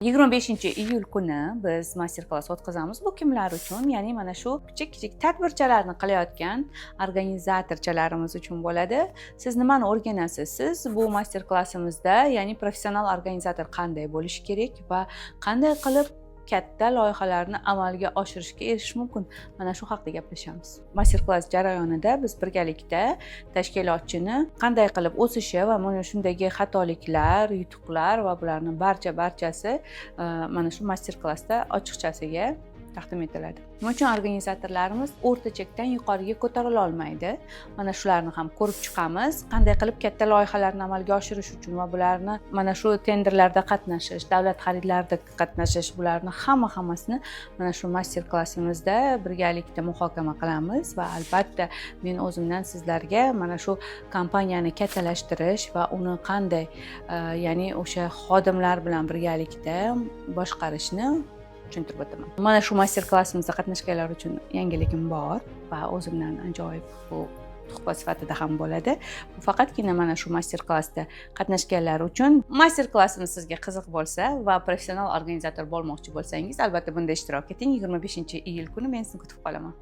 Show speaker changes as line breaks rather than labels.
25-iyul kuni biz master klass o'tkazamiz. Bu kimlar uchun? Ya'ni mana shu kichik tadbirchalarni qilayotgan organizatorchalarimiz uchun bo'ladi. Siz nimani o'rganasiz? Siz bu master klassimizda, ya'ni professional organizator qanday bo'lishi kerak va qanday qilib katta loyihalarni amalga oshirishga erishish mumkin. Mana shu haqida gaplashamiz. Master klass jarayonida biz birgalikda tashkilotchini qanday qilib o'sishi va mana shundagi xatoliklar, yutuqlar va bularning barchasi mana shu master klassda ochiqchasiga taqdim etiladi. Nima uchun organizatorlarimiz o'rta chekdan yuqoriga ko'tarila olmaydi? Mana shularni ham ko'rib chiqamiz. Qanday qilib katta loyihalarni amalga oshirish uchun va bularni mana shu tenderlarda qatnashish, davlat xaridlarida qatnashish, bularni hammasini mana shu master klassimizda birgalikda muhokama qilamiz va albatta men o'zimdan sizlarga mana shu kompaniyani kattalashtirish va uni qanday ya'ni o'sha xodimlar bilan birgalikda boshqarishni tushuntirib o'taman. Mana shu master klassimizda qatnashganlar uchun yangiligim bor va o'zimdan ajoyib bu suhbat sifatida ham bo'ladi. Bu faqatgina mana shu master klassda qatnashganlar uchun. Master klassimiz sizga qiziq bo'lsa va professional organizator bo'lmoqchi bo'lsangiz, albatta bunda ishtirok eting. 25-iyul kuni men sizni kutib qolaman.